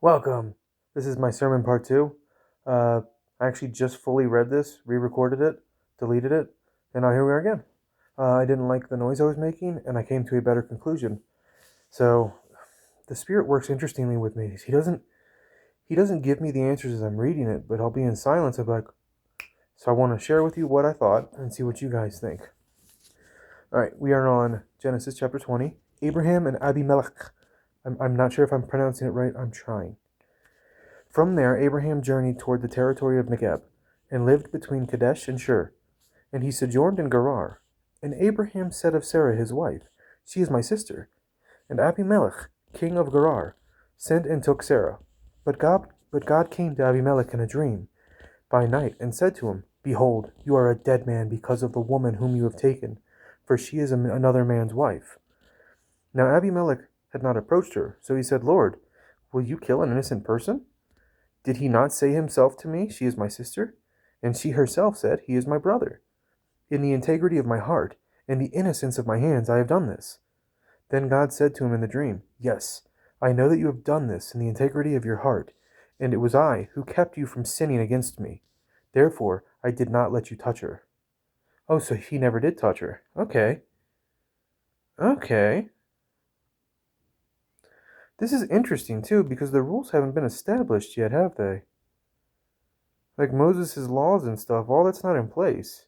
Welcome. This is my sermon part two. I actually just fully read this, re-recorded it, deleted it, and now here we are again. I didn't like the noise I was making, and I came to a better conclusion. So the Spirit works interestingly with me. He doesn't give me the answers as I'm reading it, but I'll be in silence. I'm like, so I want to share with you what I thought and see what you guys think. All right, we are on Genesis chapter 20. Abraham and Abimelech. I'm not sure if I'm pronouncing it right. I'm trying. From there Abraham journeyed toward the territory of Negeb, and lived between Kadesh and Shur. And he sojourned in Gerar. And Abraham said of Sarah his wife, She is my sister. And Abimelech, king of Gerar, sent and took Sarah. But God came to Abimelech in a dream by night, and said to him, Behold, you are a dead man because of the woman whom you have taken, for she is another man's wife. Now Abimelech had not approached her, so he said, Lord, will you kill an innocent person? Did he not say himself to me, She is my sister? And she herself said, He is my brother. In the integrity of my heart, and the innocence of my hands, I have done this. Then God said to him in the dream, Yes, I know that you have done this in the integrity of your heart, and it was I who kept you from sinning against me. Therefore, I did not let you touch her. Oh, so he never did touch her. Okay. Okay. This is interesting, too, because the rules haven't been established yet, have they? Like Moses' laws and stuff, all that's not in place.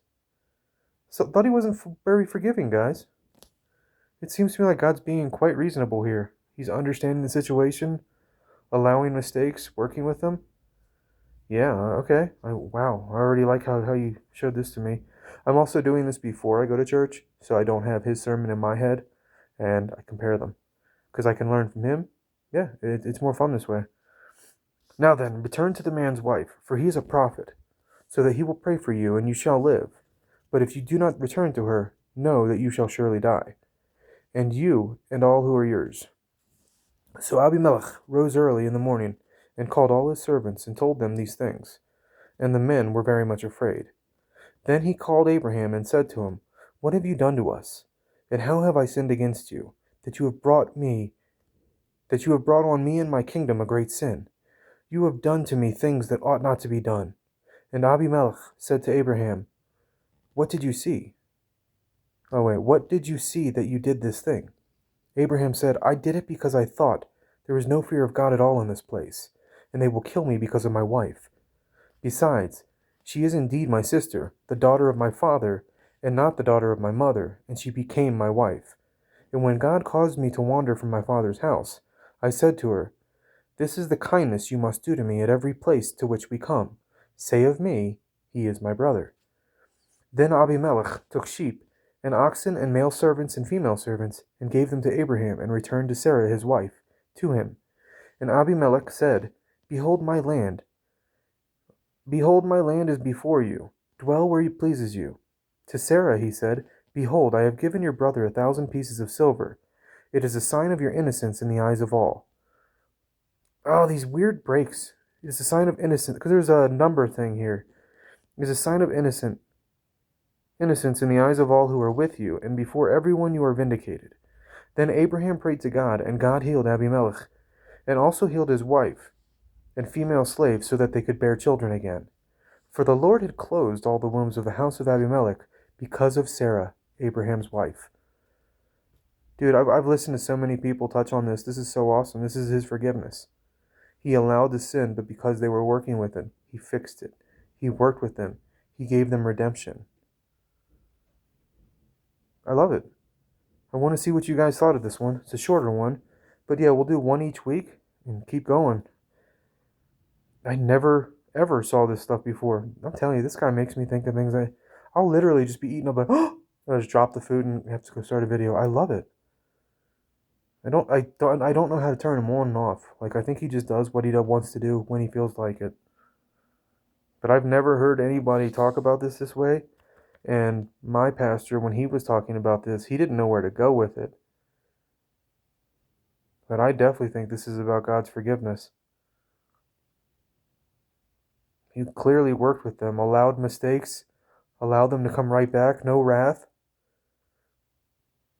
So, thought he wasn't very forgiving, guys. It seems to me like God's being quite reasonable here. He's understanding the situation, allowing mistakes, working with them. Yeah, okay. Wow, I already like how you showed this to me. I'm also doing this before I go to church, so I don't have his sermon in my head, and I compare them. Because I can learn from him. Yeah, it's more fun this way. Now then, return to the man's wife, for he is a prophet, so that he will pray for you, and you shall live. But if you do not return to her, know that you shall surely die, and you and all who are yours. So Abimelech rose early in the morning, and called all his servants, and told them these things. And the men were very much afraid. Then he called Abraham, and said to him, What have you done to us? And how have I sinned against you, that you have brought on me and my kingdom a great sin? You have done to me things that ought not to be done. And Abimelech said to Abraham, What did you see? What did you see that you did this thing? Abraham said, I did it because I thought, There is no fear of God at all in this place, and they will kill me because of my wife. Besides, she is indeed my sister, the daughter of my father, and not the daughter of my mother, and she became my wife. And when God caused me to wander from my father's house, I said to her, This is the kindness you must do to me at every place to which we come. Say of me, He is my brother. Then Abimelech took sheep, and oxen, and male servants and female servants, and gave them to Abraham, and returned to Sarah his wife, to him. And Abimelech said, Behold, my land is before you. Dwell where it pleases you. To Sarah he said, Behold, I have given your brother 1,000 pieces of silver. It is a sign of your innocence in the eyes of all. Oh, these weird breaks. It is a sign of innocence, because there's a number thing here. It is a sign of innocence in the eyes of all who are with you, and before everyone you are vindicated. Then Abraham prayed to God, and God healed Abimelech, and also healed his wife and female slaves, so that they could bear children again. For the Lord had closed all the wombs of the house of Abimelech because of Sarah, Abraham's wife. Dude, I've listened to so many people touch on this. This is so awesome. This is his forgiveness. He allowed the sin, but because they were working with him, he fixed it. He worked with them. He gave them redemption. I love it. I want to see what you guys thought of this one. It's a shorter one. But yeah, we'll do one each week and keep going. I never, ever saw this stuff before. I'm telling you, this guy makes me think of things I'll literally just be eating up like, oh! I just drop the food and have to go start a video. I love it. I don't know how to turn him on and off. Like, I think he just does what he wants to do when he feels like it. But I've never heard anybody talk about this way. And my pastor, when he was talking about this, he didn't know where to go with it. But I definitely think this is about God's forgiveness. He clearly worked with them, allowed mistakes, allowed them to come right back, no wrath.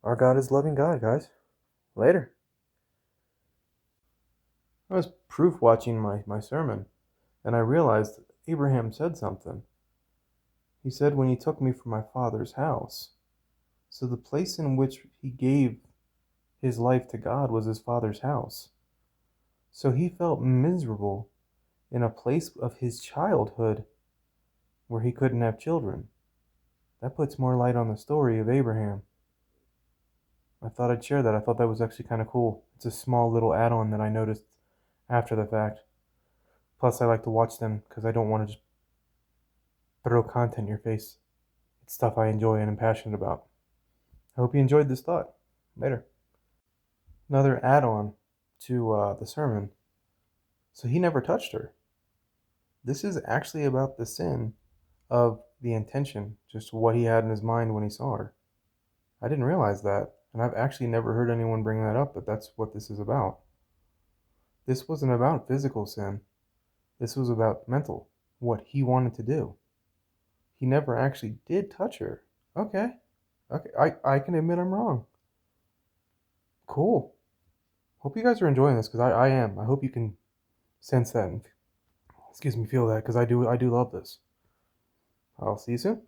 Our God is loving God, guys. Later. I was proof watching my sermon, and I realized Abraham said something. He said, when he took me from my father's house. So the place in which he gave his life to God was his father's house. So he felt miserable in a place of his childhood where he couldn't have children. That puts more light on the story of Abraham. I thought I'd share that. I thought that was actually kind of cool. It's a small little add-on that I noticed after the fact. Plus, I like to watch them because I don't want to just throw content in your face. It's stuff I enjoy and am passionate about. I hope you enjoyed this thought. Later. Another add-on to the sermon. So he never touched her. This is actually about the sin of the intention, just what he had in his mind when he saw her. I didn't realize that, and I've actually never heard anyone bring that up, but that's what this is about. This wasn't about physical sin. This was about mental, what he wanted to do. He never actually did touch her. Okay. I can admit I'm wrong. Cool. Hope you guys are enjoying this because I am. I hope you can sense that and feel that because I do love this. I'll see you soon.